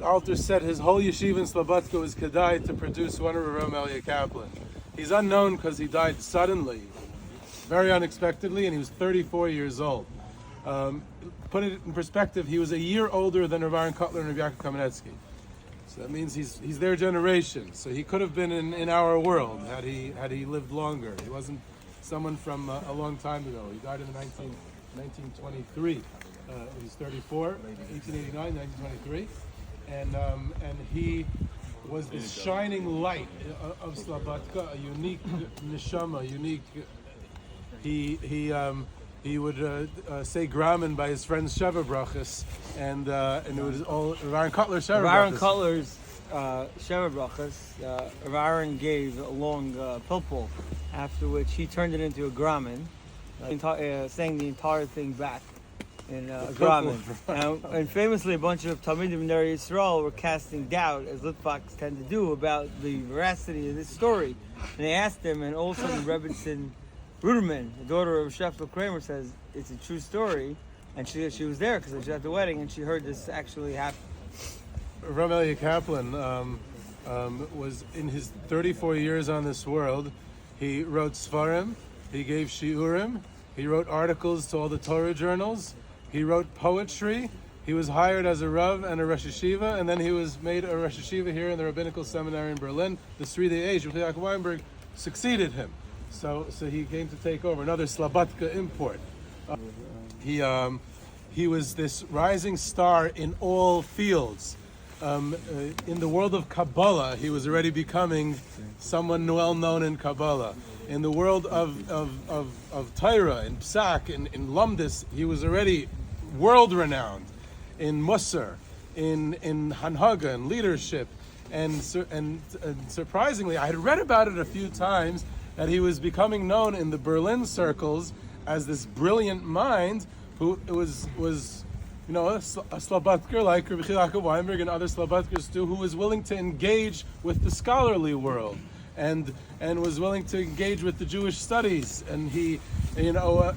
Alter said his whole yeshiva in Slobodka was kedai to produce one of Reb Avrohom Elya Kaplan. He's unknown because he died suddenly, very unexpectedly, and he was 34 years old. Put it in perspective, he was a year older than Rav Aaron Kotler and Rav Yaakov Kamenetsky. So that means he's their generation. So he could have been in our world had he lived longer. He wasn't someone from a long time ago. He died in 1923. He was 34, 1889, 1923, and he was the shining light of Slobodka, a unique neshama, unique. He would say Graman by his friends Sheva Brachas, and it was all Rav Aaron Kotler Sheva Brachas. Rav Aaron Kotler's Sheva Brachas, Rav Aaron gave a long pilpul, after which he turned it into a Graman, saying the entire thing back in Graman. And famously, a bunch of Talmidim in Eretz Yisrael were casting doubt, as Litvaks tend to do, about the veracity of this story. And they asked him, and all of a sudden Rebbetzin Ruderman, the daughter of Sheftel Kramer, says it's a true story, and she was there because she was at the wedding and she heard this actually happen. Reb Avrohom Elya Kaplan was in his 34 years on this world. He wrote Sfarim, he gave Shiurim, he wrote articles to all the Torah journals, he wrote poetry, he was hired as a Rav and a Rosh Yeshiva, and then he was made a Rosh Yeshiva here in the Rabbinical Seminary in Berlin. The Sridei Age, Yaakov Weinberg, succeeded him. So he came to take over, another Slobodka import. He was this rising star in all fields. In the world of Kabbalah, he was already becoming someone well known in Kabbalah. In the world of Torah, in Psak, in Lumdis, he was already world renowned. In Musar, in Hanhaga, in leadership, and surprisingly, I had read about it a few times, that he was becoming known in the Berlin circles as this brilliant mind who was a Slobodker like Rabbi Yaakov Weinberg and other Slobodkers too, who was willing to engage with the scholarly world and was willing to engage with the Jewish studies, and he, in a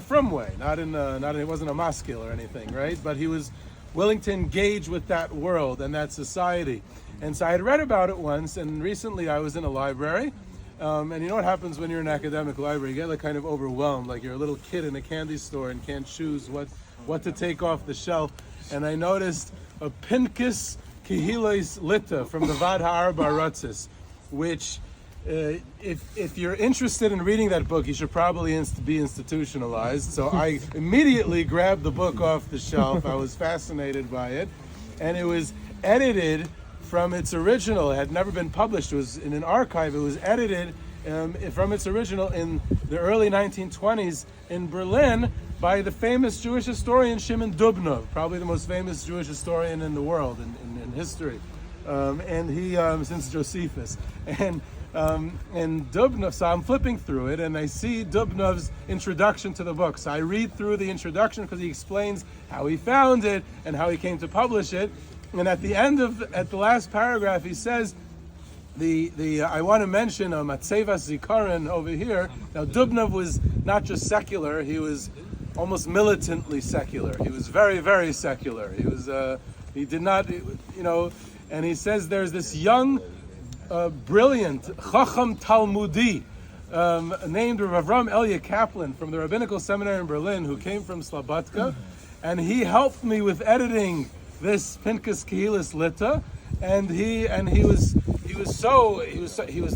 frum way, it wasn't a maskil or anything, right? But he was willing to engage with that world and that society. And so I had read about it once, and recently I was in a library, and you know what happens when you're in an academic library? You get kind of overwhelmed, like you're a little kid in a candy store and can't choose what to take off the shelf. And I noticed a Pinkus Kehilos Lita from the Vad Ha'arba Ratzis, which, if you're interested in reading that book, you should probably be institutionalized. So I immediately grabbed the book off the shelf. I was fascinated by it, and it was edited from its original. It had never been published. It was in an archive. It was edited from its original in the early 1920s in Berlin by the famous Jewish historian Shimon Dubnov, probably the most famous Jewish historian in the world in history, and he since Josephus, and Dubnov. So I'm flipping through it, and I see Dubnov's introduction to the book. So I read through the introduction because he explains how he found it and how he came to publish it. And at the last paragraph, he says, I want to mention Matzevas Zikaron over here. Now, Dubnov was not just secular; he was almost militantly secular. He was very, very secular. He was, he did not, And he says there's this young, brilliant Chacham Talmudi named Reb Avrohom Elya Kaplan from the Rabbinical Seminary in Berlin, who came from Slobodka, and he helped me with editing this Pinkus Kehilos Lita, and he was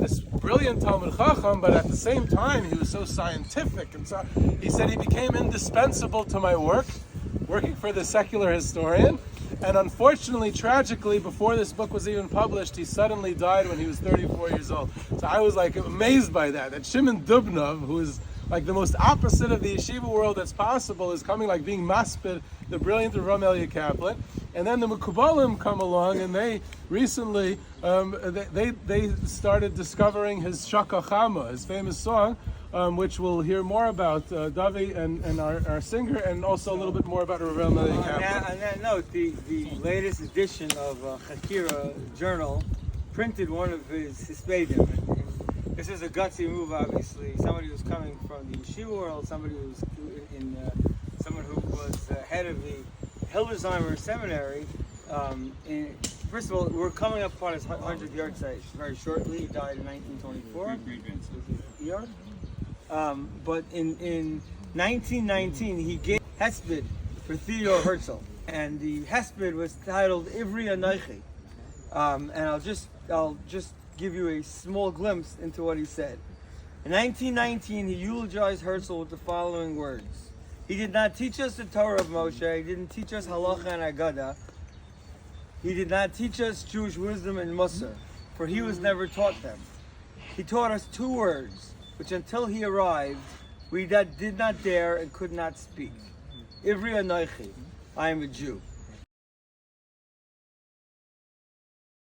this brilliant Talmud Chacham, but at the same time he was so scientific, and so he said he became indispensable to my working for the secular historian. And unfortunately, tragically, before this book was even published, he suddenly died when he was 34 years old. So I was amazed by that Shimon Dubnov, who is like the most opposite of the yeshiva world that's possible, is coming being maspid, the brilliant Reb Avrohom Elya Kaplan. And then the Mekubalim come along, and they recently, they started discovering his Shakachama, his famous song, which we'll hear more about, Davi and our singer, and also a little bit more about Reb Avrohom Elya Kaplan. On that note, the latest edition of Chakira Journal printed one of his Hispedim. This is a gutsy move, obviously. Somebody who's coming from the yeshiva world, someone who was head of the Hildesheimer Seminary. First of all, we're coming up on his 100th Yartzeit very shortly. He died in 1924. But in 1919, he gave Hesped for Theodore Herzl, and the Hesped was titled Ivri Anochi. And I'll just give you a small glimpse into what he said. In 1919, he eulogized Herzl with the following words: "He did not teach us the Torah of Moshe. He didn't teach us Halacha and Agada. He did not teach us Jewish wisdom and Musar, for he was never taught them. He taught us two words, which until he arrived, we did not dare and could not speak. Ivri Anochi, I am a Jew."